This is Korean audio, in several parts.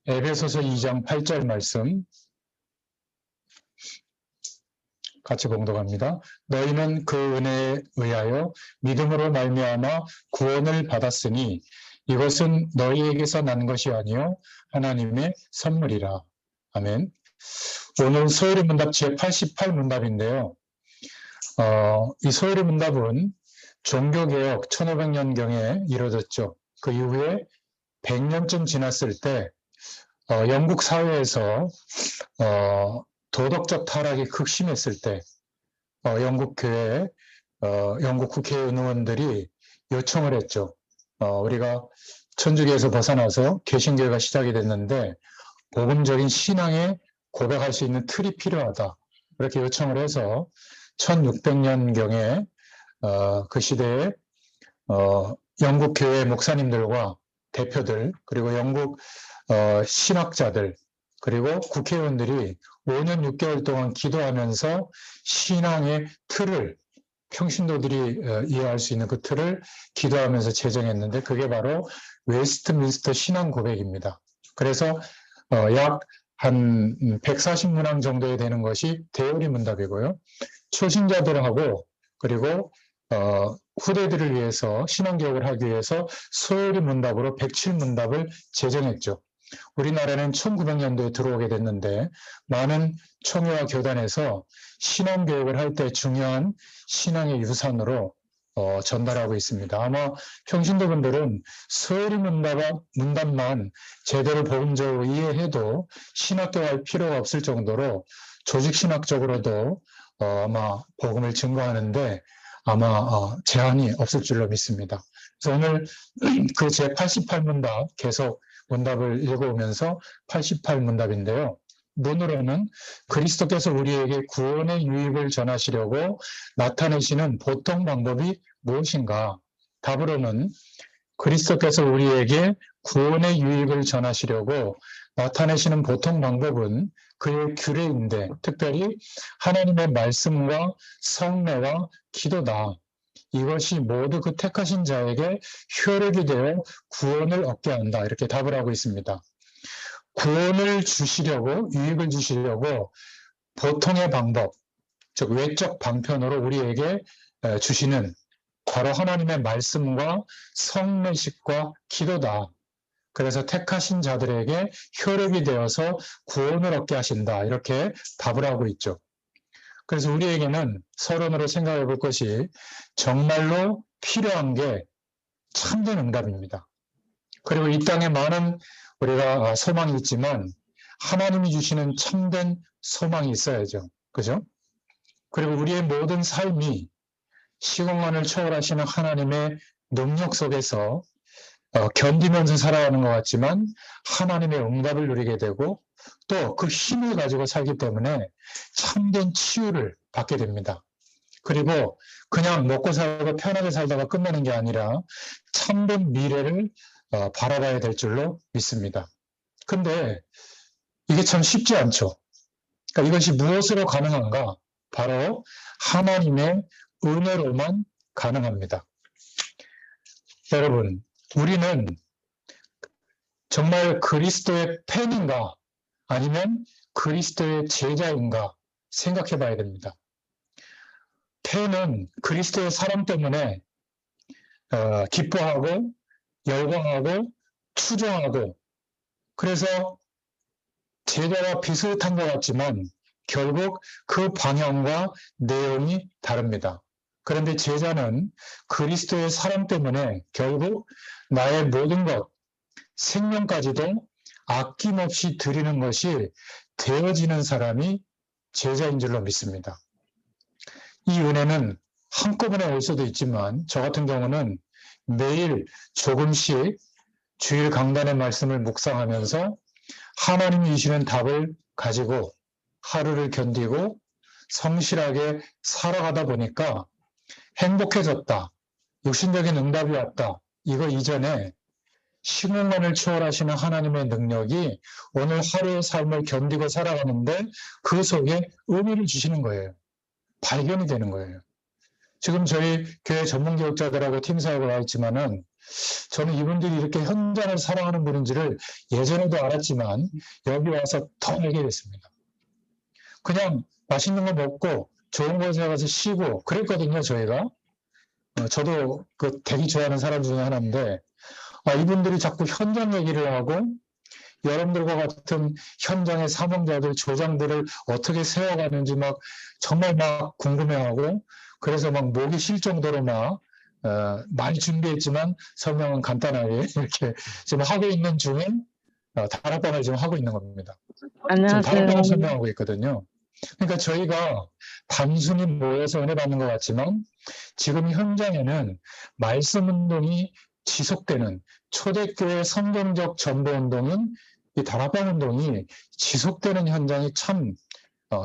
에베소서 2장 8절 말씀 같이 봉독합니다. 너희는 그 은혜에 의하여 믿음으로 말미암아 구원을 받았으니 이것은 너희에게서 난 것이 아니요 하나님의 선물이라. 아멘. 오늘 소요리 문답 제88문답인데요. 이 소요리 문답은 종교개혁 1500년경에 이루어졌죠. 그 이후에 100년쯤 지났을 때 영국 사회에서 도덕적 타락이 극심했을 때 영국 교회, 영국 국회의원 의원들이 요청을 했죠. 우리가 천주교에서 벗어나서 개신교회가 시작이 됐는데 복음적인 신앙에 고백할 수 있는 틀이 필요하다. 그렇게 요청을 해서 1600년경에 그 시대에 영국 교회 목사님들과 대표들 그리고 영국 신학자들 그리고 국회의원들이 5년 6개월 동안 기도하면서 신앙의 틀을 평신도들이 이해할 수 있는 그 틀을 기도하면서 제정했는데 그게 바로 웨스트민스터 신앙 고백입니다. 그래서 약 한 140문항 정도에 되는 것이 대요리 문답이고요. 초신자들하고 그리고 후대들을 위해서 신앙교육을 하기 위해서 소요리 문답으로 107문답을 제정했죠. 우리나라는 1900년도에 들어오게 됐는데 많은 총회와 교단에서 신앙교육을 할 때 중요한 신앙의 유산으로 전달하고 있습니다. 아마 평신도분들은 소요리 문답만 제대로 복음적으로 이해해도 신학교할 필요가 없을 정도로 조직신학적으로도 아마 복음을 증거하는데 아마 제한이 없을 줄로 믿습니다. 그래서 오늘 그 제88문답 계속 문답을 읽어오면서 88문답인데요. 논으로는 그리스도께서 우리에게 구원의 유익을 전하시려고 나타내시는 보통 방법이 무엇인가? 답으로는 그리스도께서 우리에게 구원의 유익을 전하시려고 나타내시는 보통 방법은 그의 규례인데 특별히 하나님의 말씀과 성례와 기도다. 이것이 모두 그 택하신 자에게 효력이 되어 구원을 얻게 한다. 이렇게 답을 하고 있습니다. 구원을 주시려고, 유익을 주시려고 보통의 방법, 즉 외적 방편으로 우리에게 주시는 바로 하나님의 말씀과 성례식과 기도다. 그래서 택하신 자들에게 효력이 되어서 구원을 얻게 하신다. 이렇게 답을 하고 있죠. 그래서 우리에게는 서론으로 생각해 볼 것이 정말로 필요한 게 참된 응답입니다. 그리고 이 땅에 많은 우리가 소망이 있지만 하나님이 주시는 참된 소망이 있어야죠. 그죠? 그리고 우리의 모든 삶이 시공간을 초월하시는 하나님의 능력 속에서 견디면서 살아가는 것 같지만 하나님의 응답을 누리게 되고 또 그 힘을 가지고 살기 때문에 참된 치유를 받게 됩니다. 그리고 그냥 먹고 살고 편하게 살다가 끝나는 게 아니라 참된 미래를 바라봐야 될 줄로 믿습니다. 근데 이게 참 쉽지 않죠. 그러니까 이것이 무엇으로 가능한가? 바로 하나님의 은혜로만 가능합니다. 여러분, 우리는 정말 그리스도의 팬인가 아니면 그리스도의 제자인가 생각해 봐야 됩니다. 팬은 그리스도의 사랑 때문에 기뻐하고 열광하고 추종하고 그래서 제자와 비슷한 것 같지만 결국 그 방향과 내용이 다릅니다. 그런데 제자는 그리스도의 사랑 때문에 결국 나의 모든 것, 생명까지도 아낌없이 드리는 것이 되어지는 사람이 제자인 줄로 믿습니다. 이 은혜는 한꺼번에 올 수도 있지만 저 같은 경우는 매일 조금씩 주일 강단의 말씀을 묵상하면서 하나님이 주시는 답을 가지고 하루를 견디고 성실하게 살아가다 보니까 행복해졌다. 육신적인 응답이 왔다. 이거 이전에 시공간을 초월하시는 하나님의 능력이 오늘 하루의 삶을 견디고 살아가는데 그 속에 의미를 주시는 거예요. 발견이 되는 거예요. 지금 저희 교회 전문교육자들하고 팀사역을 하고 있지만은 저는 이분들이 이렇게 현장을 사랑하는 분인지를 예전에도 알았지만 여기 와서 더 알게 됐습니다. 그냥 맛있는 거 먹고 좋은 곳에 가서 쉬고 그랬거든요, 저희가. 저도 그 되게 좋아하는 사람 중에 하나인데, 이분들이 자꾸 현장 얘기를 하고 여러분들과 같은 현장의 사명자들, 조장들을 어떻게 세워가는지 정말 궁금해하고, 그래서 목이 쉴 정도로 많이 준비했지만 설명은 간단하게 이렇게 지금 하고 있는 중에 다락방을 지금 하고 있는 겁니다. 지금 안녕하세요. 다락방을 설명하고 있거든요. 그러니까 저희가 단순히 모여서 은혜 받는 것 같지만 지금 현장에는 말씀 운동이 지속되는, 초대교회 성경적 전도 운동인 이 다락방 운동이 지속되는 현장이 참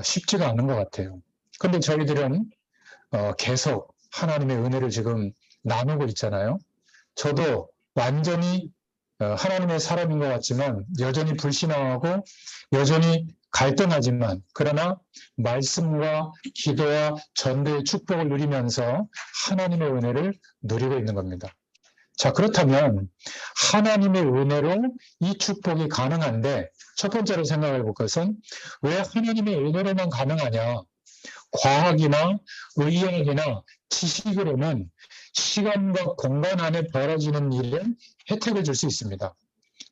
쉽지가 않은 것 같아요. 그런데 저희들은 계속 하나님의 은혜를 지금 나누고 있잖아요. 저도 완전히 하나님의 사람인 것 같지만 여전히 불신앙하고 여전히 갈등하지만, 그러나 말씀과 기도와 전도의 축복을 누리면서 하나님의 은혜를 누리고 있는 겁니다. 자, 그렇다면 하나님의 은혜로 이 축복이 가능한데, 첫 번째로 생각해 볼 것은 왜 하나님의 은혜로만 가능하냐? 과학이나 의학이나 지식으로는 시간과 공간 안에 벌어지는 일에 혜택을 줄 수 있습니다.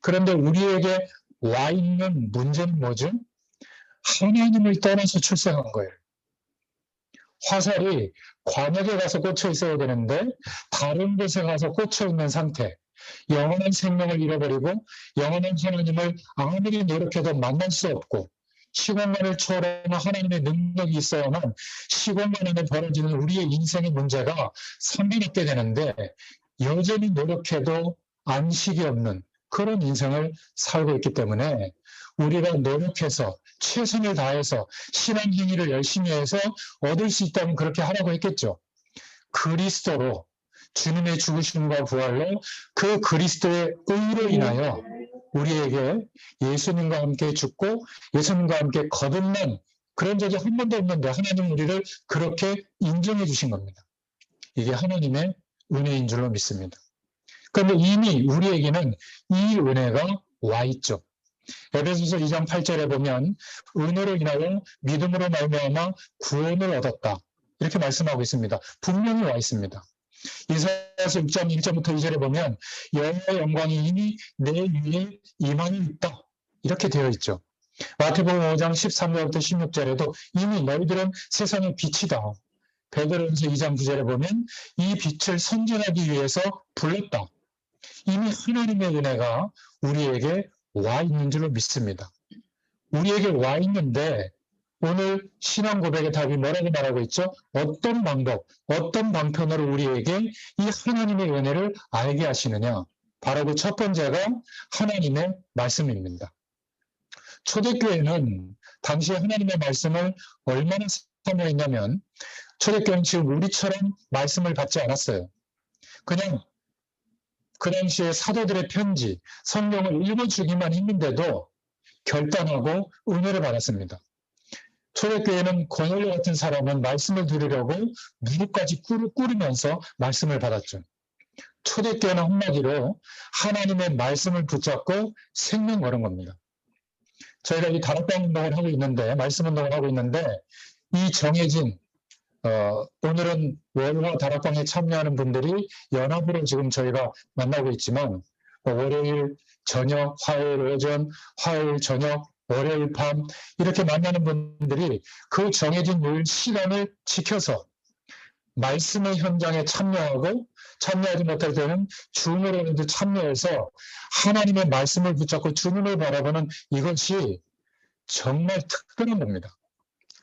그런데 우리에게 와 있는 문제는 뭐죠? 하나님을 떠나서 출생한 거예요. 화살이 관역에 가서 꽂혀 있어야 되는데 다른 곳에 가서 꽂혀 있는 상태, 영원한 생명을 잃어버리고 영원한 하나님을 아무리 노력해도 만날 수 없고, 시공간을 초월하는 하나님의 능력이 있어야만 시공간 안에 벌어지는 우리의 인생의 문제가 선별받게 되는데, 여전히 노력해도 안식이 없는 그런 인생을 살고 있기 때문에 우리가 노력해서 최선을 다해서 신앙 행위를 열심히 해서 얻을 수 있다면 그렇게 하라고 했겠죠. 그리스도로, 주님의 죽으심과 부활로 그 그리스도의 의로 인하여 우리에게 예수님과 함께 죽고 예수님과 함께 거듭난 그런 적이 한 번도 없는데 하나님 우리를 그렇게 인정해 주신 겁니다. 이게 하나님의 은혜인 줄로 믿습니다. 그런데 이미 우리에게는 이 은혜가 와 있죠. 에베소서 2장 8절에 보면 은혜로 인하여 믿음으로 말미암아 구원을 얻었다, 이렇게 말씀하고 있습니다. 분명히 와 있습니다. 이사야서 6장 1절부터 2절에 보면 여호와의 영광이 이미 내 위에 임하니 있다, 이렇게 되어 있죠. 마태복음 5장 13절부터 16절에도 이미 너희들은 세상의 빛이다. 베드로전서 2장 9절에 보면 이 빛을 선전하기 위해서 불렀다. 이미 하나님의 은혜가 우리에게 와 있는 줄로 믿습니다. 우리에게 와 있는데 오늘 신앙 고백의 답이 뭐라고 말하고 있죠? 어떤 방법, 어떤 방편으로 우리에게 이 하나님의 은혜를 알게 하시느냐? 바로 그 첫 번째가 하나님의 말씀입니다. 초대교회는 당시에 하나님의 말씀을 얼마나 사모했냐면, 초대교회는 지금 우리처럼 말씀을 받지 않았어요. 그냥 그 당시에 사도들의 편지, 성경을 읽어주기만 했는데도 결단하고 은혜를 받았습니다. 초대교회는 고넬료 같은 사람은 말씀을 들으려고 무릎까지 꿇으면서 말씀을 받았죠. 초대교회는 한마디로 하나님의 말씀을 붙잡고 생명 거는 겁니다. 저희가 이 다락방 운동을 하고 있는데, 말씀 운동을 하고 있는데, 이 정해진 오늘은 월화 다락방에 참여하는 분들이 연합으로 지금 저희가 만나고 있지만, 월요일 저녁, 화요일 오전, 화요일 저녁, 월요일 밤 이렇게 만나는 분들이 그 정해진 요일 시간을 지켜서 말씀의 현장에 참여하고, 참여하지 못할 때는 줌으로라도 참여해서 하나님의 말씀을 붙잡고 주님을 바라보는 이것이 정말 특별한 겁니다.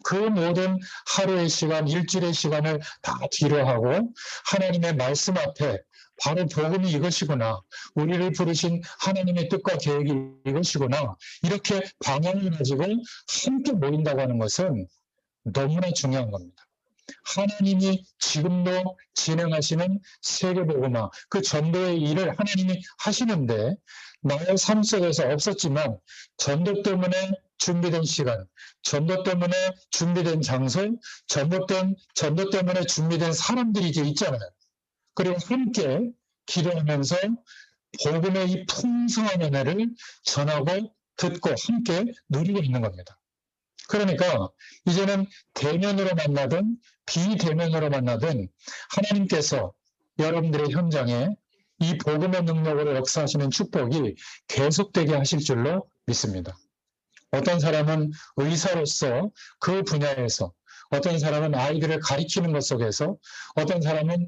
그 모든 하루의 시간, 일주일의 시간을 다 뒤로하고 하나님의 말씀 앞에 바로 복음이 이것이구나, 우리를 부르신 하나님의 뜻과 계획이 이것이구나, 이렇게 방향을 가지고 함께 모인다고 하는 것은 너무나 중요한 겁니다. 하나님이 지금도 진행하시는 세계복음화, 그 전도의 일을 하나님이 하시는데 나의 삶 속에서 없었지만 전도 때문에 준비된 시간, 전도 때문에 준비된 장소, 전도 때문에 준비된 사람들이 이제 있잖아요. 그리고 함께 기도하면서 복음의 이 풍성한 은혜를 전하고 듣고 함께 누리고 있는 겁니다. 그러니까 이제는 대면으로 만나든 비대면으로 만나든 하나님께서 여러분들의 현장에 이 복음의 능력으로 역사하시는 축복이 계속되게 하실 줄로 믿습니다. 어떤 사람은 의사로서 그 분야에서, 어떤 사람은 아이들을 가리키는 것 속에서, 어떤 사람은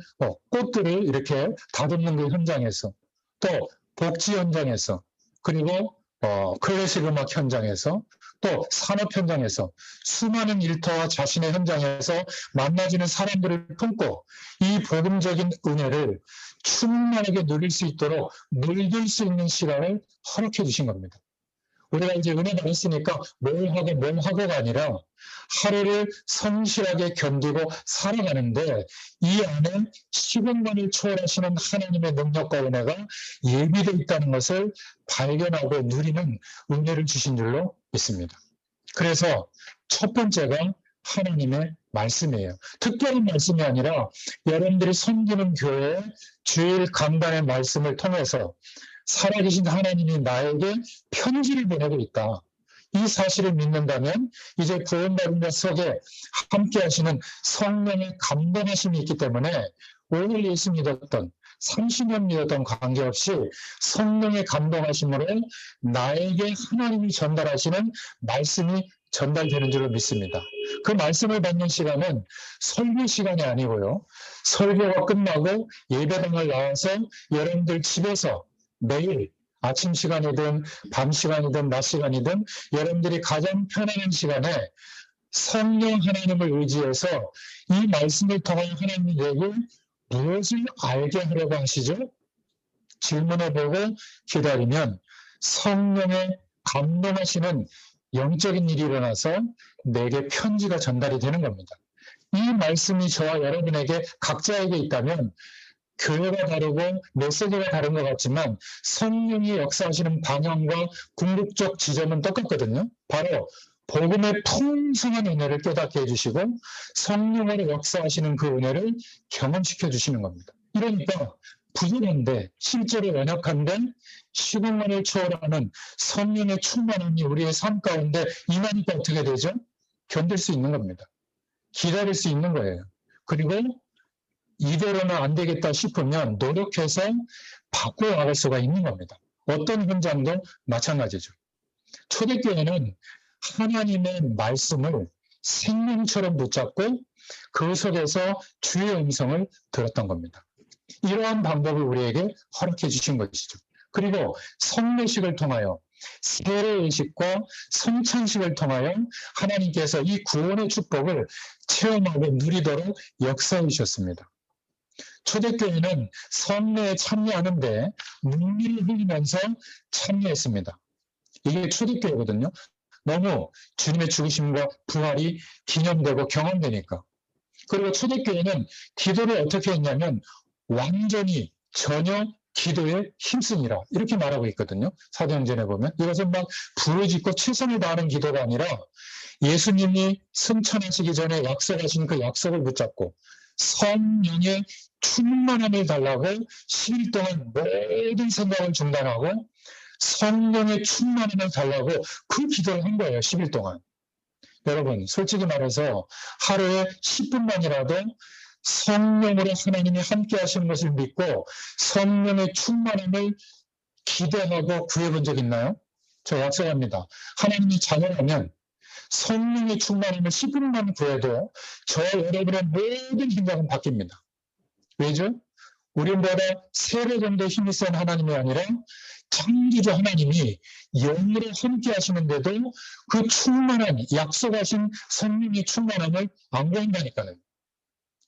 꽃들을 이렇게 다듬는 그 현장에서, 또 복지 현장에서, 그리고 클래식 음악 현장에서, 또 산업 현장에서 수많은 일터와 자신의 현장에서 만나지는 사람들을 품고 이 복음적인 은혜를 충만하게 누릴 수 있도록 누릴 수 있는 시간을 허락해 주신 겁니다. 우리가 이제 은혜 받았으니까 뭘 하고가 아니라 하루를 성실하게 견디고 살아가는데 이 안에 시공간을 초월하시는 하나님의 능력과 은혜가 예비되어 있다는 것을 발견하고 누리는 은혜를 주신 줄로 믿습니다. 그래서 첫 번째가 하나님의 말씀이에요. 특별한 말씀이 아니라 여러분들이 섬기는 교회의 주일 강단의 말씀을 통해서 살아계신 하나님이 나에게 편지를 보내고 있다. 이 사실을 믿는다면 이제 구원받은 것 속에 함께 하시는 성령의 감동하심이 있기 때문에 오늘 예수 믿었던 30년 믿었던 관계없이 성령의 감동하심으로 나에게 하나님이 전달하시는 말씀이 전달되는 줄로 믿습니다. 그 말씀을 받는 시간은 설교 시간이 아니고요. 설교가 끝나고 예배당을 나와서 여러분들 집에서 매일 아침 시간이든 밤 시간이든 낮 시간이든 여러분들이 가장 편안한 시간에 성령 하나님을 의지해서 이 말씀을 통해 하나님이 내게 무엇을 알게 하려고 하시죠? 질문해보고 기다리면 성령의 감동하시는 영적인 일이 일어나서 내게 편지가 전달이 되는 겁니다. 이 말씀이 저와 여러분에게 각자에게 있다면 교회가 다르고 메시지가 다른 것 같지만 성령이 역사하시는 방향과 궁극적 지점은 똑같거든요. 바로 복음의 풍성한 은혜를 깨닫게 해주시고 성령으로 역사하시는 그 은혜를 경험시켜 주시는 겁니다. 이러니까 부족한데 실제로 연약한데 시공간을 초월하는 성령의 충만함이 우리의 삶 가운데 임하니까 어떻게 되죠? 견딜 수 있는 겁니다. 기다릴 수 있는 거예요. 그리고 이대로는 안 되겠다 싶으면 노력해서 바꿔나갈 수가 있는 겁니다. 어떤 현장도 마찬가지죠. 초대교회는 하나님의 말씀을 생명처럼 붙잡고 그 속에서 주의 음성을 들었던 겁니다. 이러한 방법을 우리에게 허락해 주신 것이죠. 그리고 성례식을 통하여 세례의식과 성찬식을 통하여 하나님께서 이 구원의 축복을 체험하고 누리도록 역사해 주셨습니다. 초대교회는 성례에 참여하는데 눈물을 흘리면서 참여했습니다. 이게 초대교회거든요. 너무 주님의 죽으심과 부활이 기념되고 경험되니까. 그리고 초대교회는 기도를 어떻게 했냐면 완전히 전혀 기도에 힘쓰니라 이렇게 말하고 있거든요. 사도행전에 보면 이것은 막 부르짖고 최선을 다하는 기도가 아니라 예수님이 승천하시기 전에 약속하신 그 약속을 붙잡고 성령의 충만함을 달라고 10일 동안 모든 생각을 중단하고 성령의 충만함을 달라고 그 기도를 한 거예요. 10일 동안. 여러분 솔직히 말해서 하루에 10분만이라도 성령으로 하나님이 함께 하시는 것을 믿고 성령의 충만함을 기대하고 구해본 적 있나요? 저 약속합니다. 하나님이 자녀라면 성령의 충만함을 10분만 구해도 저와 여러분의 모든 생각은 바뀝니다. 왜죠? 우리보다 3배 정도 힘이 센 하나님이 아니라 창조주 하나님이 영으로 함께 하시는데도 그 충만한 약속하신 성령의 충만함을 안 구한다니까요.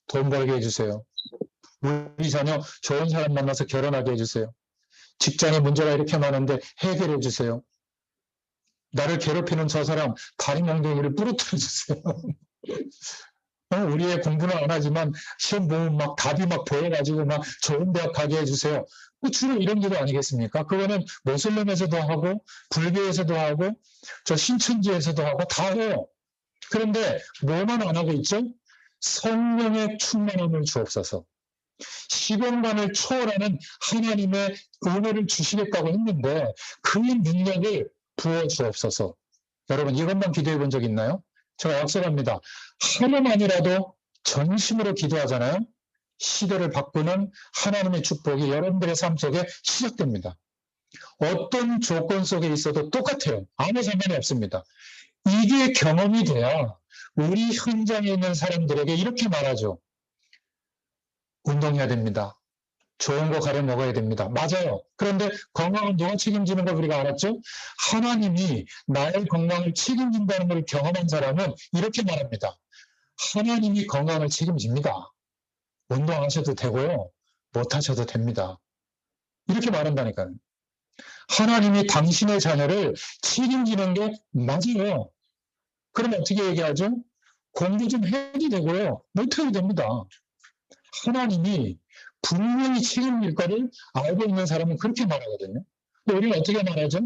돈 벌게 해주세요. 우리 자녀 좋은 사람 만나서 결혼하게 해주세요. 직장에 문제가 이렇게 많은데 해결해 주세요. 나를 괴롭히는 저 사람 다리 몽둥이를 부러뜨려 주세요. 우리의 공부는 안 하지만 시험 보면 막 답이 막 보여가지고 막 좋은 대학 가게 해주세요. 주로 이런 기도 아니겠습니까? 그거는 모슬렘에서도 하고 불교에서도 하고 저 신천지에서도 하고 다 해요. 그런데 뭐만 안 하고 있죠? 성령의 충만함을 주옵소서. 시공간을 초월하는 하나님의 은혜를 주시겠다고 했는데 그 능력을 부어주옵소서. 여러분 이것만 기도해 본 적 있나요? 제가 약속합니다. 하루만이라도 전심으로 기도하잖아요. 시대를 바꾸는 하나님의 축복이 여러분들의 삶 속에 시작됩니다. 어떤 조건 속에 있어도 똑같아요. 아무 상관이 없습니다. 이게 경험이 돼야 우리 현장에 있는 사람들에게 이렇게 말하죠. 운동해야 됩니다. 좋은 거 가려 먹어야 됩니다. 맞아요. 그런데 건강은 누가 책임지는 걸 우리가 알았죠? 하나님이 나의 건강을 책임진다는 걸 경험한 사람은 이렇게 말합니다. 하나님이 건강을 책임집니다. 운동하셔도 되고요. 못하셔도 됩니다. 이렇게 말한다니까요. 하나님이 당신의 자녀를 책임지는 게 맞아요. 그럼 어떻게 얘기하죠? 공부 좀 해도 되고요. 못해도 됩니다. 하나님이 분명히 책임질 거를 알고 있는 사람은 그렇게 말하거든요. 근데 우리는 어떻게 말하죠?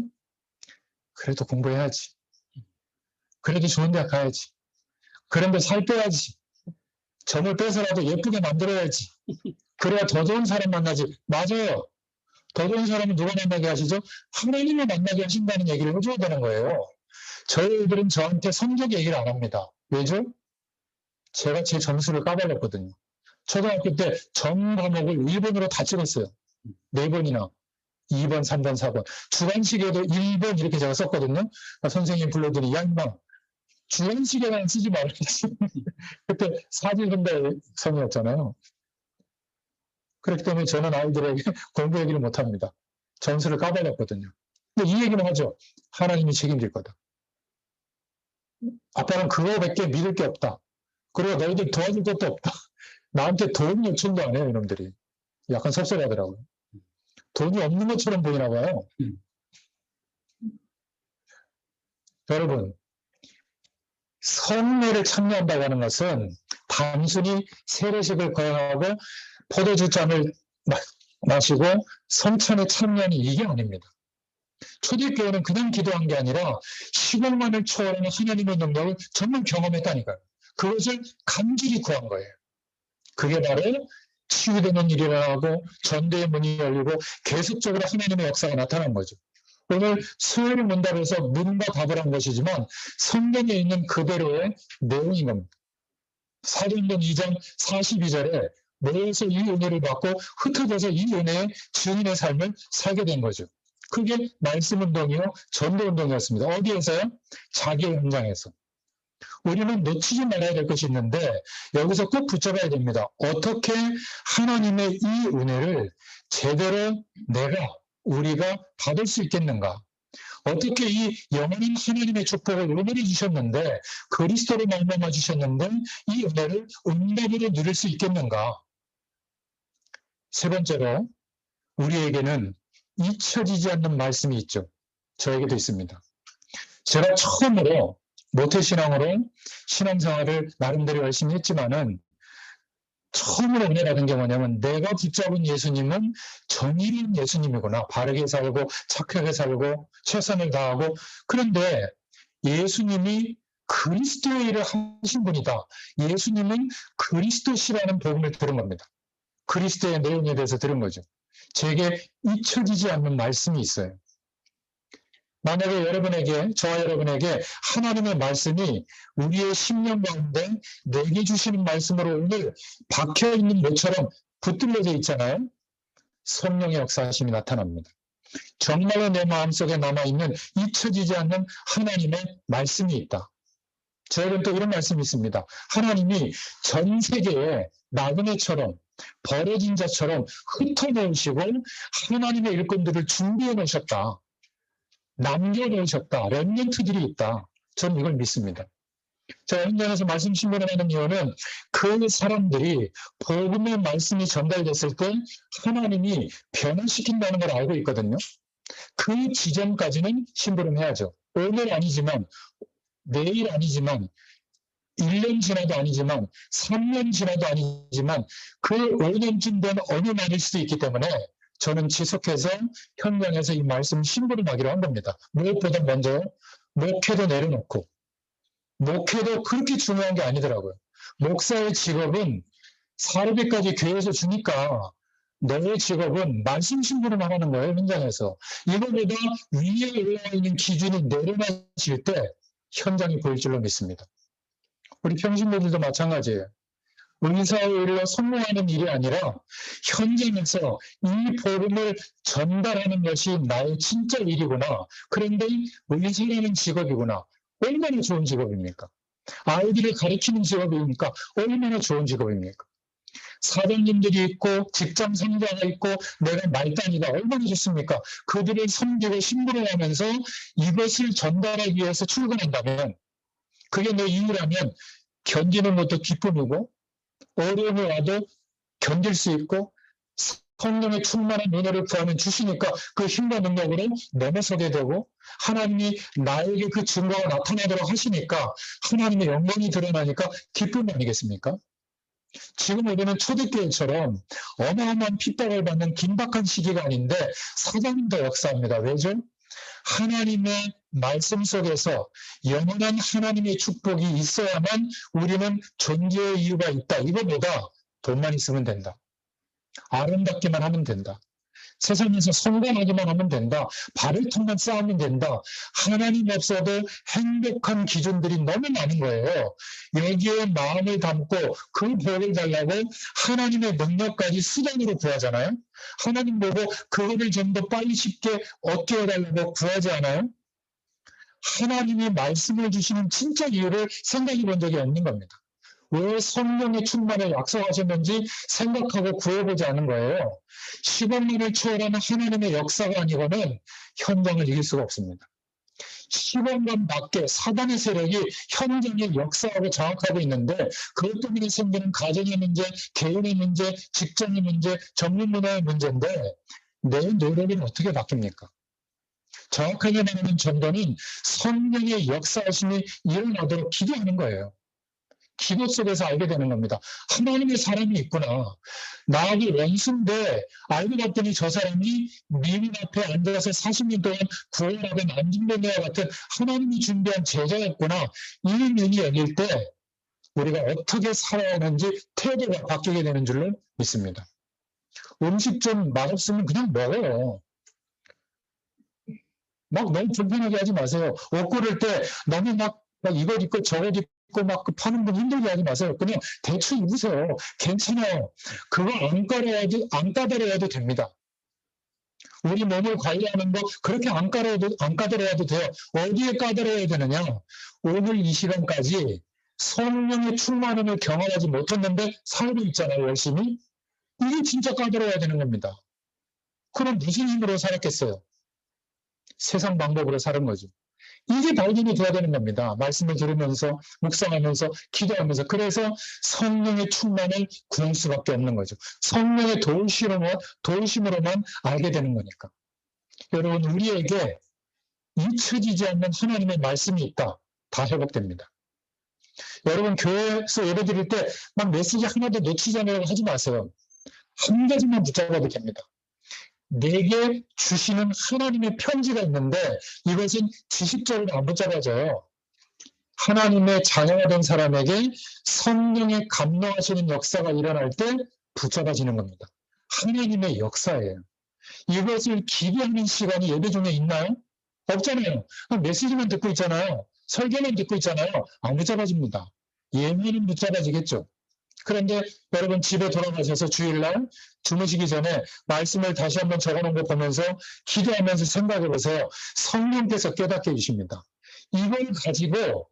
그래도 공부해야지. 그래도 좋은 데 가야지. 그런데 살 빼야지. 점을 빼서라도 예쁘게 만들어야지. 그래야 더 좋은 사람 만나지. 맞아요. 더 좋은 사람은 누가 만나게 하시죠? 하나님을 만나게 하신다는 얘기를 해줘야 되는 거예요. 저희들은 저한테 성적 얘기를 안 합니다. 왜죠? 제가 제 점수를 까발렸거든요. 초등학교 때 전 과목을 1번으로 다 찍었어요. 4번이나. 2번, 3번, 4번. 주관식에도 1번 이렇게 제가 썼거든요. 선생님 불러더니 야 인마 주관식에만 쓰지 말았지. 그때 사지선배 성이었잖아요. 그렇기 때문에 저는 아이들에게 공부 얘기를 못합니다. 점수를 까발렸거든요. 근데 이 얘기는 하죠. 하나님이 책임질 거다. 아빠는 그거밖에 믿을 게 없다. 그리고 너희들 도와줄 것도 없다. 나한테 도움 요청도 안 해요, 이놈들이. 약간 섭섭하더라고요. 돈이 없는 것처럼 보이나 봐요. 여러분, 성례를 참여한다고 하는 것은 단순히 세례식을 거행하고 포도주 잔을 마시고 성찬에 참여하는 이게 아닙니다. 초대교회는 그냥 기도한 게 아니라 시공간을 초월하는 하나님의 능력을 정말 경험했다니까요. 그것을 간절히 구한 거예요. 그게 바로 치유되는 일이 일어나고 전도의 문이 열리고 계속적으로 하나님의 역사가 나타난 거죠. 오늘 수요일 문답에서 문과 답을 한 것이지만 성경에 있는 그대로의 내용인 겁니다. 사도행전 2장 42절에 모여서 이 은혜를 받고 흩어져서 이 은혜의 증인의 삶을 살게 된 거죠. 그게 말씀운동이요 전도운동이었습니다. 어디에서요? 자기 현장에서. 우리는 놓치지 말아야 될 것이 있는데 여기서 꼭 붙잡아야 됩니다. 어떻게 하나님의 이 은혜를 제대로 우리가 받을 수 있겠는가? 어떻게 이 영원한 하나님의 축복을 은혜를 주셨는데 그리스도로 말미암아 주셨는데 이 은혜를 응답으로 누릴 수 있겠는가? 세 번째로 우리에게는 잊혀지지 않는 말씀이 있죠. 저에게도 있습니다. 제가 처음으로 모태신앙으로 신앙생활을 나름대로 열심히 했지만은 처음으로 은혜 받은 게 뭐냐면 내가 붙잡은 예수님은 정의로운 예수님이구나. 바르게 살고 착하게 살고 최선을 다하고 그런데 예수님이 그리스도의 일을 하신 분이다. 예수님은 그리스도시라는 복음을 들은 겁니다. 그리스도의 내용에 대해서 들은 거죠. 제게 잊혀지지 않는 말씀이 있어요. 만약에 여러분에게, 저와 여러분에게 하나님의 말씀이 우리의 심령 가운데 내게 주시는 말씀으로 오늘 박혀있는 것처럼 붙들려져 있잖아요. 성령의 역사하심이 나타납니다. 정말로 내 마음속에 남아있는 잊혀지지 않는 하나님의 말씀이 있다. 저에게는 또 이런 말씀이 있습니다. 하나님이 전 세계에 나그네처럼 버려진 자처럼 흩어놓으시고 하나님의 일꾼들을 준비해 놓으셨다. 남겨놓으셨다. 렘넌트들이 있다. 저는 이걸 믿습니다. 제가 현장에서 말씀 신문하는 이유는 그 사람들이 복음의 말씀이 전달됐을 때 하나님이 변화시킨다는 걸 알고 있거든요. 그 지점까지는 심부름해야죠. 오늘 아니지만 내일 아니지만 1년 지나도 아니지만 3년 지나도 아니지만 그 5년쯤 된 어느 날일 수도 있기 때문에 저는 지속해서 현장에서 이 말씀 심부름하기로 한 겁니다. 무엇보다 먼저 목회도 내려놓고 목회도 그렇게 중요한 게 아니더라고요. 목사의 직업은 사례비까지 교회에서 주니까 너의 직업은 말씀 신부로만 하는 거예요, 현장에서. 이거보다 위에 올라와 있는 기준이 내려놔질 때 현장이 보일 줄로 믿습니다. 우리 평신도들도 마찬가지예요. 의사의 일로 성공하는 일이 아니라 현장에서 이 복음을 전달하는 것이 나의 진짜 일이구나. 그런데 의사라는 직업이구나. 얼마나 좋은 직업입니까? 아이들을 가르치는 직업이니까 얼마나 좋은 직업입니까? 사장님들이 있고 직장 상사가 있고 내가 말단이다. 얼마나 좋습니까? 그들을 섬기고 심부름하면서 이것을 전달하기 위해서 출근한다면 그게 내 이유라면 견디는 것도 기쁨이고 어려움이 와도 견딜 수 있고 성령의 충만한 은혜를 구하면 주시니까 그 힘과 능력으로 넘어서게 되고 하나님이 나에게 그 증거가 나타나도록 하시니까 하나님의 영광이 드러나니까 기쁨 아니겠습니까? 지금 우리는 초대교회처럼 어마어마한 핍박을 받는 긴박한 시기가 아닌데 사장님도 역사합니다. 왜죠? 하나님의 말씀 속에서 영원한 하나님의 축복이 있어야만 우리는 존재의 이유가 있다. 이거보다 돈만 있으면 된다. 아름답기만 하면 된다. 세상에서 성공하기만 하면 된다. 발을 턱만 쌓으면 된다. 하나님 없어도 행복한 기준들이 너무 많은 거예요. 여기에 마음을 담고 그 복을 달라고 하나님의 능력까지 수단으로 구하잖아요. 하나님 보고 그거를 좀 더 빨리 쉽게 얻게 해달라고 구하지 않아요? 하나님이 말씀을 주시는 진짜 이유를 생각해 본 적이 없는 겁니다. 왜 성령의 충만을 약속하셨는지 생각하고 구해보지 않은 거예요. 시간만을 초월하는 하나님의 역사가 아니고는 현장을 이길 수가 없습니다. 시간만 밖에 사단의 세력이 현장에 역사하고 장악하고 있는데 그것 때문에 생기는 가정의 문제, 개인의 문제, 직장의 문제, 전문 문화의 문제인데 내 노력은 어떻게 바뀝니까? 정확하게 말하면 전도는 성령의 역사하심이 일어나도록 기도하는 거예요. 기도 속에서 알게 되는 겁니다. 하나님의 사람이 있구나. 나하고 원수인데 알고 봤더니 저 사람이 미민 앞에 앉아서 40년 동안 구원하던 안진뱅이와 같은 하나님이 준비한 제자였구나. 이 눈이 열릴 때 우리가 어떻게 살아야 하는지 태도가 바뀌게 되는 줄로 믿습니다. 음식 좀 맛없으면 그냥 먹어요. 막 너무 불편하게 하지 마세요. 옷 고를 때 너무 막 이것 입고 저것 입고 막 파는 분 힘들게 하지 마세요. 그냥 대충 입으세요. 괜찮아요. 그거 안 까다로워도 됩니다. 우리 몸을 관리하는 거 그렇게 안 까다로워도 돼요. 어디에 까다로워야 되느냐? 오늘 이 시간까지 성령의 충만함을 경험하지 못했는데 살고 있잖아요. 열심히. 이게 진짜 까다로워야 되는 겁니다. 그럼 무슨 힘으로 살았겠어요? 세상 방법으로 사는 거죠. 이게 발견이 돼야 되는 겁니다. 말씀을 들으면서 묵상하면서 기도하면서 그래서 성령의 충만을 구할 수밖에 없는 거죠. 성령의 도우심으로만 알게 되는 거니까. 여러분 우리에게 잊혀지지 않는 하나님의 말씀이 있다. 다 회복됩니다. 여러분 교회에서 예배 드릴 때 막 메시지 하나도 놓치지 않으려고 하지 마세요. 한 가지만 붙잡아도 됩니다. 내게 주시는 하나님의 편지가 있는데 이것은 지식적으로 안 붙잡아져요. 하나님의 자녀가 된 사람에게 성령의 감동하시는 역사가 일어날 때 붙잡아지는 겁니다. 하나님의 역사예요. 이것을 기대하는 시간이 예배 중에 있나요? 없잖아요. 메시지만 듣고 있잖아요. 설교만 듣고 있잖아요. 안 붙잡아집니다. 예배는 붙잡아지겠죠. 그런데 여러분 집에 돌아가셔서 주일날 주무시기 전에 말씀을 다시 한번 적어놓은 거 보면서 기도하면서 생각해 보세요. 성령께서 깨닫게 해주십니다. 이걸 가지고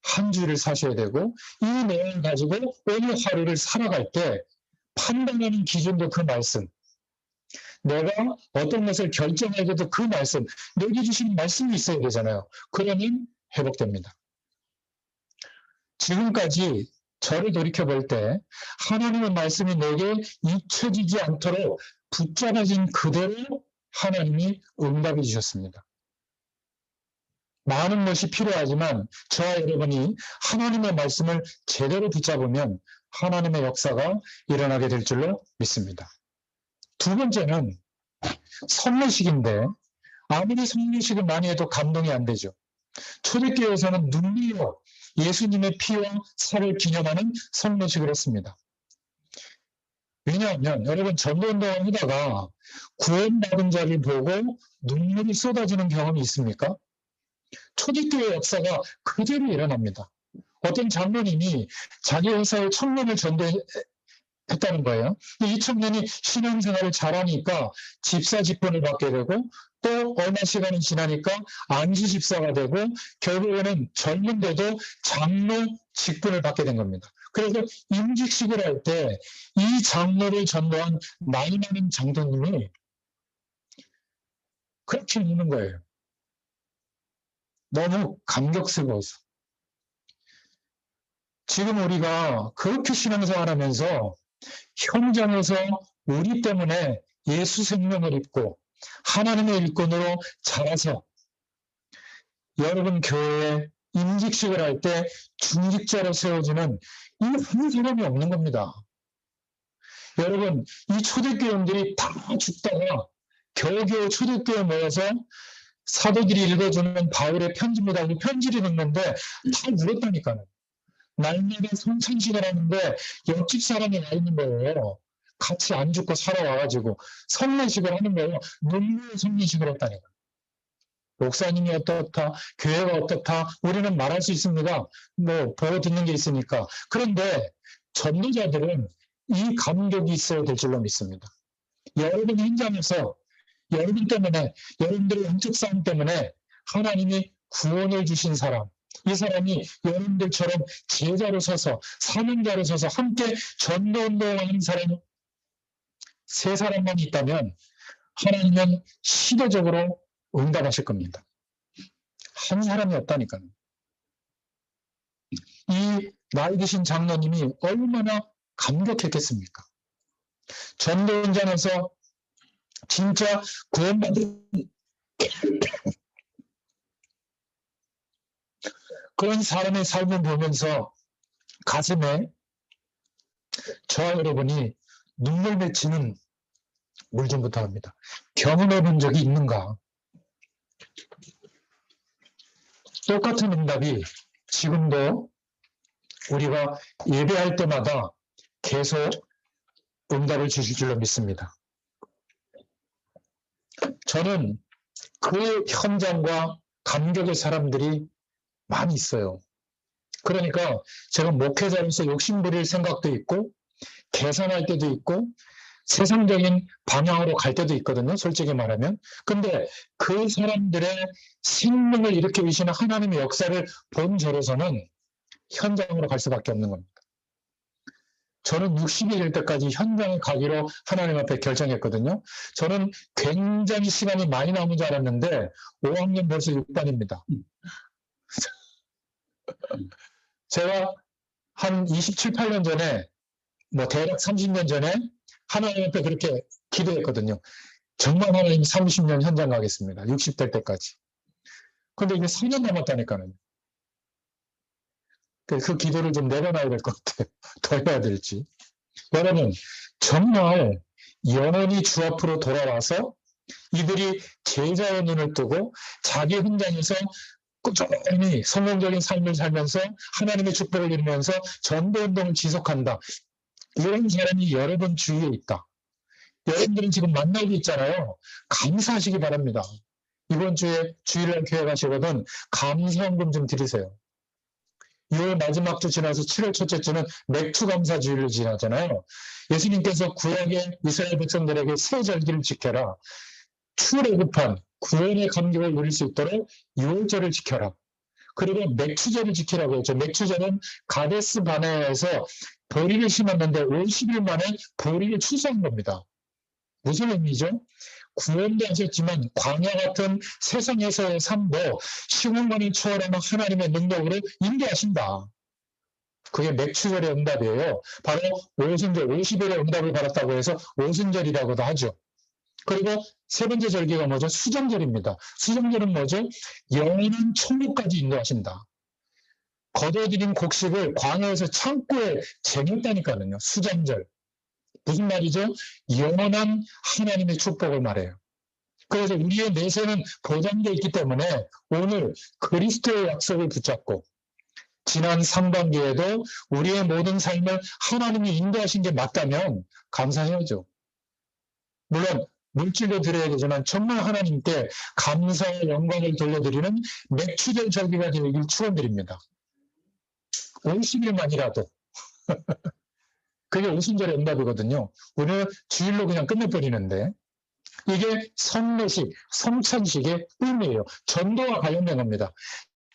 한 주를 사셔야 되고 이 내용을 가지고 오늘 하루를 살아갈 때 판단하는 기준도 그 말씀, 내가 어떤 것을 결정할 때도 그 말씀, 내게 주시는 말씀이 있어야 되잖아요. 그러면 회복됩니다. 지금까지 저를 돌이켜볼 때 하나님의 말씀이 내게 잊혀지지 않도록 붙잡아진 그대로 하나님이 응답해 주셨습니다. 많은 것이 필요하지만 저와 여러분이 하나님의 말씀을 제대로 붙잡으면 하나님의 역사가 일어나게 될 줄로 믿습니다. 두 번째는 성례식인데 아무리 성례식을 많이 해도 감동이 안 되죠. 초대교회에서는 눈물로 예수님의 피와 살을 기념하는 성례식을 했습니다. 왜냐하면 여러분 전도운동을 하다가 구원받은 자를 보고 눈물이 쏟아지는 경험이 있습니까? 초대교회 역사가 그대로 일어납니다. 어떤 장로님이 자기 회사에 청년을 전도했다는 거예요. 이 청년이 신앙생활을 잘하니까 집사 직분을 받게 되고 또 얼마 시간이 지나니까 안수 집사가 되고 결국에는 젊은데도 장로 직분을 받게 된 겁니다. 그래서 임직식을 할 때 이 장로를 전도한 나이 많은 장로님이 그렇게 우는 거예요. 너무 감격스러워서. 지금 우리가 그렇게 신앙생활하면서 현장에서 우리 때문에 예수 생명을 입고 하나님의 일꾼으로 자라서 여러분 교회에 임직식을 할 때 중직자로 세워지는 이 한 사람이 없는 겁니다. 여러분 이 초대교회원들이 다 죽다가 겨우겨우 초대교회에 모여서 사도들이 읽어주는 바울의 편지입니다. 이 편지를 읽는데 다 울었다니까요. 날마다 성찬식을 하는데 옆집 사람이 와 있는 거예요. 같이 안 죽고 살아와가지고 성례식을 하는 거예요. 눈물 성례식을 했다니까. 목사님이 어떻다, 교회가 어떻다, 우리는 말할 수 있습니다. 뭐 보고 듣는 게 있으니까. 그런데 전도자들은 이 감격이 있어야 될 줄로 믿습니다. 여러분 현장에서 여러분 때문에, 여러분들의 영적 싸움 때문에 하나님이 구원을 주신 사람, 이 사람이 여러분들처럼 제자로 서서 사명자로 서서 함께 전도운동하는 사람 세 사람만 있다면 하나님은 시대적으로 응답하실 겁니다. 한 사람이 없다니까요. 이 나이 드신 장로님이 얼마나 감격했겠습니까? 전도 현장에서 진짜 구원받은 그런 사람의 삶을 보면서 가슴에 저와 여러분이 눈물 맺히는 물 좀 부탁합니다. 경험해 본 적이 있는가? 똑같은 응답이 지금도 우리가 예배할 때마다 계속 응답을 주실 줄로 믿습니다. 저는 그 현장과 감격의 사람들이 많이 있어요. 그러니까 제가 목회자로서 욕심부릴 생각도 있고 계산할 때도 있고 세상적인 방향으로 갈 때도 있거든요. 솔직히 말하면. 근데 그 사람들의 생명을 일으키시는 하나님의 역사를 본 저로서는 현장으로 갈 수밖에 없는 겁니다. 저는 60이 될 때까지 현장에 가기로 하나님 앞에 결정했거든요. 저는 굉장히 시간이 많이 남은 줄 알았는데 5학년 벌써 6반입니다. 제가 한 27, 8년 전에 뭐 대략 30년 전에 하나님 앞에 그렇게 기도했거든요. 정말 하나님 30년 현장 가겠습니다. 60대 때까지. 근데 이게 4년 남았다니까요. 그 기도를 좀 내려놔야 될 것 같아요. 더 해야 될지. 여러분, 정말 영원히 주 앞으로 돌아와서 이들이 제자의 눈을 뜨고 자기 현장에서 꾸준히 성공적인 삶을 살면서 하나님의 축복을 이루면서 전도운동을 지속한다. 이런 사람이 여러분 주위에 있다. 여러분들은 지금 만나고 있잖아요. 감사하시기 바랍니다. 이번 주에 주일날 교회 가시거든 감사헌금 좀 드리세요. 6월 마지막 주 지나서 7월 첫째 주는 맥주 감사 주일을 지나잖아요. 예수님께서 구약의 이스라엘 백성들에게 새 절기를 지켜라. 출애굽한 구원의 감격을 누릴 수 있도록 6월절을 지켜라. 그리고 맥추절을 지키라고 했죠. 맥추절은 가데스 바네아에서 보리를 심었는데 50일 만에 보리를 추수한 겁니다. 무슨 의미죠? 구원도 하셨지만 광야 같은 세상에서의 삶도 시공간을 초월하는 하나님의 능력으로 인도하신다. 그게 맥추절의 응답이에요. 바로 오순절, 50일의 응답을 받았다고 해서 오순절이라고도 하죠. 그리고 세 번째 절기가 뭐죠? 수정절입니다. 수정절은 뭐죠? 영원한 천국까지 인도하신다. 거둬들인 곡식을 광야에서 창고에 쟁였다니까요. 수정절. 무슨 말이죠? 영원한 하나님의 축복을 말해요. 그래서 우리의 내세는 보장되어 있기 때문에 오늘 그리스도의 약속을 붙잡고 지난 상반기에도 우리의 모든 삶을 하나님이 인도하신 게 맞다면 감사해야죠. 물론 물질도 드려야 되지만 정말 하나님께 감사와 영광을 돌려드리는 맥주된 절기가 되길 축원드립니다. 50일만이라도 그게 오순절의 응답이거든요. 우리는 주일로 그냥 끝내버리는데 이게 성례식, 성찬식의 의미예요. 전도와 관련된 겁니다.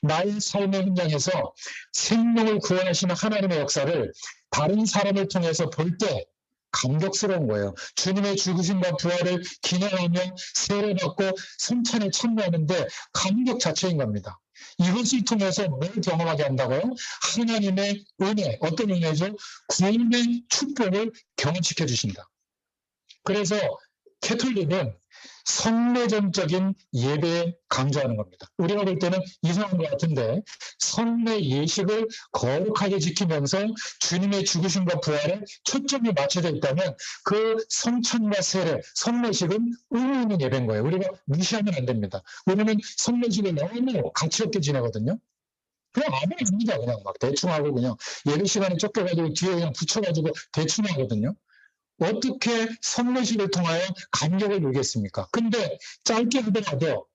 나의 삶의 현장에서 생명을 구원하시는 하나님의 역사를 다른 사람을 통해서 볼 때 감격스러운 거예요. 주님의 죽으심과 부활을 기념하며 세례받고 성찬에 참여하는데 감격 자체인 겁니다. 이것을 통해서 뭘 경험하게 한다고요? 하나님의 은혜, 어떤 은혜죠? 구원의 축복을 경험시켜 주신다. 그래서 캐톨릭은 성례전적인 예배에 강조하는 겁니다. 우리가 볼 때는 이상한 것 같은데 성례 예식을 거룩하게 지키면서 주님의 죽으심과 부활에 초점이 맞춰져 있다면 그 성찬과 세례, 성례식은 의미 있는 예배인 거예요. 우리가 무시하면 안 됩니다. 우리는 성례식을 너무 가치 없게 지내거든요. 그냥 아무나 합니다. 그냥 막 대충 하고 그냥 예배 시간에 쫓겨가지고 뒤에 그냥 붙여가지고 대충 하거든요. 어떻게 성례식을 통하여 감격을 누리겠습니까? 근데 짧게 하더라도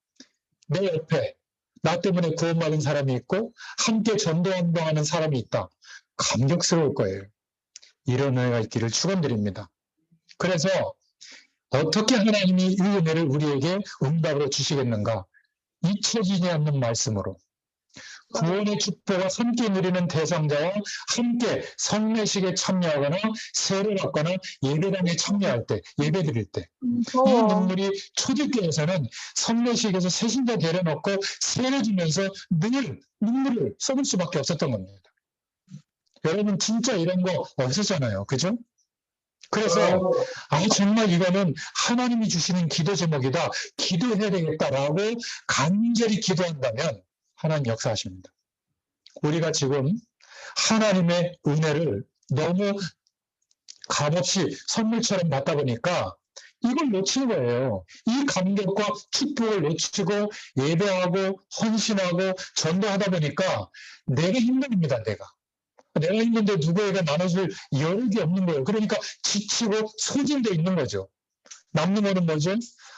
내 옆에 나 때문에 구원받은 사람이 있고 함께 전도운동하는 사람이 있다. 감격스러울 거예요. 이런 은혜가 있기를 축원드립니다. 그래서 어떻게 하나님이 이 은혜를 우리에게 응답으로 주시겠는가? 잊혀지지 않는 말씀으로 구원의 축복과 함께 누리는 대상자와 함께 성례식에 참여하거나 세례를 받거나 예배당에 참여할 때, 예배 드릴 때 이 눈물이 초대교회에서는 성례식에서 새신자 내려놓고 세례 주면서 늘 눈물을 쏟을 수밖에 없었던 겁니다. 여러분 진짜 이런 거 없었잖아요. 그죠? 그래서 정말 이거는 하나님이 주시는 기도 제목이다. 기도해야 되겠다라고 간절히 기도한다면 하나님 역사하십니다. 우리가 지금 하나님의 은혜를 너무 값없이 선물처럼 받다 보니까 이걸 놓친 거예요. 이 감격과 축복을 놓치고 예배하고 헌신하고 전도하다 보니까 내가 힘듭니다. 내가 힘든데 누구에게 나눠줄 여력이 없는 거예요. 그러니까 지치고 소진돼 있는 거죠. 남는 거는 뭐죠?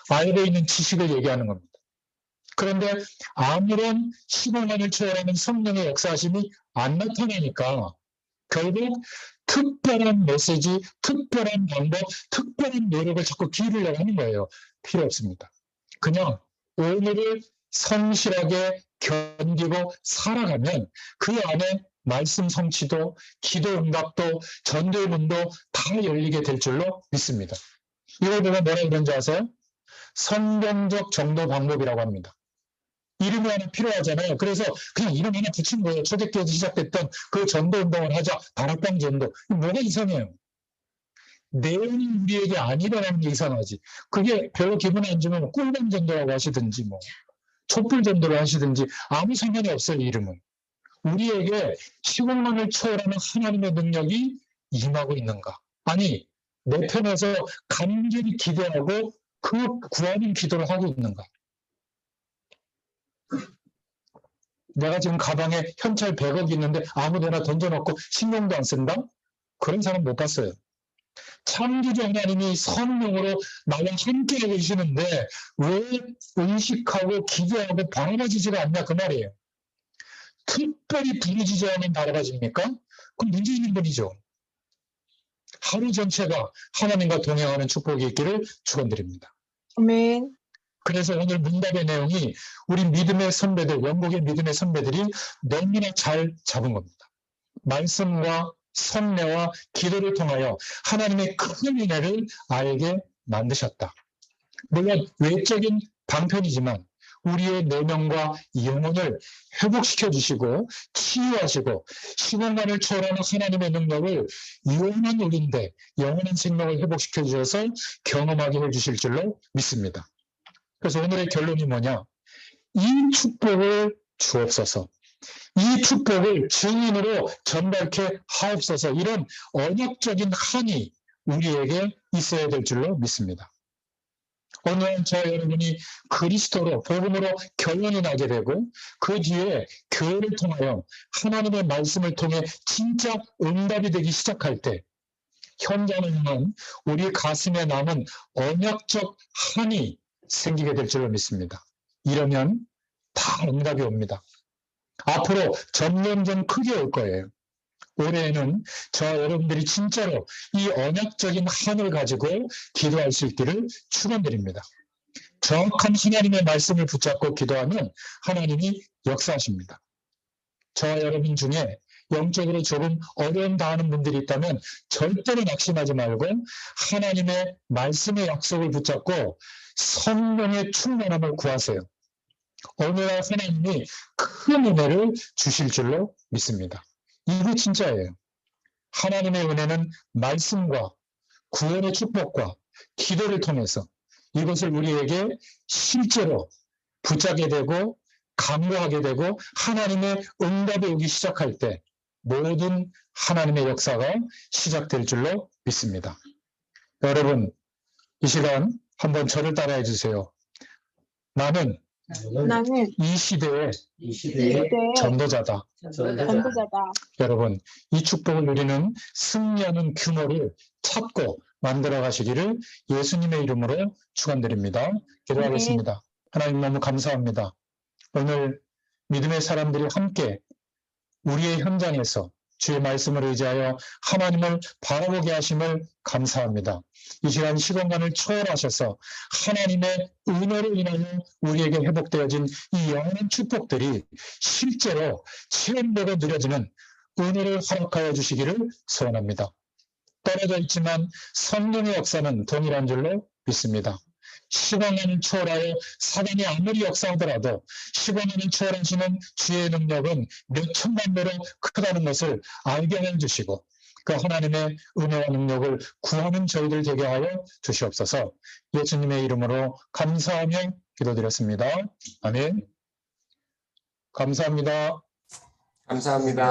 알고 있는 지식을 얘기하는 겁니다. 그런데 아무런 시공간을 초월하는 성령의 역사하심이 안 나타나니까 결국 특별한 메시지, 특별한 방법, 특별한 노력을 자꾸 기울이려고 하는 거예요. 필요 없습니다. 그냥 오늘을 성실하게 견디고 살아가면 그 안에 말씀 성취도, 기도 응답도, 전도의 문도 다 열리게 될 줄로 믿습니다. 이걸 보면 뭐라 그런지 아세요? 성경적 전도 방법이라고 합니다. 이름이 하나 필요하잖아요. 그래서 그냥 이름 하나 붙인 거예요. 초대교회에서 시작됐던 그 전도운동을 하자. 다락방 전도. 뭐가 이상해요? 내용이 우리에게 안 일어나는 게 이상하지. 그게 별로 기분 안 좋으면 꿀밤 전도라고 하시든지 촛불 전도를 하시든지 아무 상관이 없어요. 이름은. 우리에게 시공간을 초월하는 하나님의 능력이 임하고 있는가? 아니 내 편에서 간절히 기대하고 그 구하는 기도를 하고 있는가? 내가 지금 가방에 현찰 100억이 있는데 아무데나 던져놓고 신경도 안 쓴다? 그런 사람 못 봤어요. 참주주 하나님이 성령으로 나와 함께 계시는데 왜 의식하고 기도하고 바라봐지지가 않냐 그 말이에요. 특별히 부르짖지 않으면 바라봐집니까? 그럼 문제 있는 분이죠. 하루 전체가 하나님과 동행하는 축복이 있기를 축원드립니다. 아멘. 그래서 오늘 문답의 내용이 우리 믿음의 선배들, 영국의 믿음의 선배들이 너무나 잘 잡은 겁니다. 말씀과 성례와 기도를 통하여 하나님의 큰 은혜를 알게 만드셨다. 물론 외적인 방편이지만 우리의 내면과 영혼을 회복시켜 주시고 치유하시고 시공간을 초월하는 하나님의 능력을 영원한 우리인데 영원한 생명을 회복시켜 주셔서 경험하게 해주실 줄로 믿습니다. 그래서 오늘의 결론이 뭐냐? 이 축복을 주옵소서. 이 축복을 증인으로 전달케 하옵소서. 이런 언약적인 한이 우리에게 있어야 될 줄로 믿습니다. 오늘 저 여러분이 그리스도로 복음으로 결론이 나게 되고 그 뒤에 교회를 통하여 하나님의 말씀을 통해 진짜 응답이 되기 시작할 때 현장을 향한 우리 가슴에 남은 언약적 한이 생기게 될 줄로 믿습니다. 이러면 다 응답이 옵니다. 앞으로 점점 크게 올 거예요. 올해에는 저와 여러분들이 진짜로 이 언약적인 한을 가지고 기도할 수 있기를 축원드립니다. 정확한 하나님의 말씀을 붙잡고 기도하면 하나님이 역사하십니다. 저와 여러분 중에 영적으로 조금 어려움 당하는 분들이 있다면 절대로 낙심하지 말고 하나님의 말씀의 약속을 붙잡고 성령의 충만함을 구하세요. 어느 날 하나님이 큰 은혜를 주실 줄로 믿습니다. 이게 진짜예요. 하나님의 은혜는 말씀과 구원의 축복과 기도를 통해서 이것을 우리에게 실제로 붙잡게 되고 강구하게 되고 하나님의 응답이 오기 시작할 때 모든 하나님의 역사가 시작될 줄로 믿습니다. 여러분, 이 시간 한번 저를 따라해 주세요. 나는 이 시대의 전도자다. 여러분, 이 축복을 누리는 승리하는 규모를 찾고 만들어 가시기를 예수님의 이름으로 축원드립니다. 기도하겠습니다. 하나님 너무 감사합니다. 오늘 믿음의 사람들이 함께 우리의 현장에서 주의 말씀을 의지하여 하나님을 바라보게 하심을 감사합니다. 이 시간 시공간을 초월하셔서 하나님의 은혜로 인하여 우리에게 회복되어진 이 영원한 축복들이 실제로 체험되고 누려지는 은혜를 허락하여 주시기를 소원합니다. 떨어져 있지만 성령의 역사는 동일한 줄로 믿습니다. 시간을 초월하여 사단이 아무리 역사하더라도 시간을 초월하시는 주의 능력은 몇 천만 배로 크다는 것을 알게 해주시고 그 하나님의 은혜와 능력을 구하는 저희들 되게 하여 주시옵소서. 예수님의 이름으로 감사하며 기도드렸습니다. 아멘. 감사합니다. 감사합니다.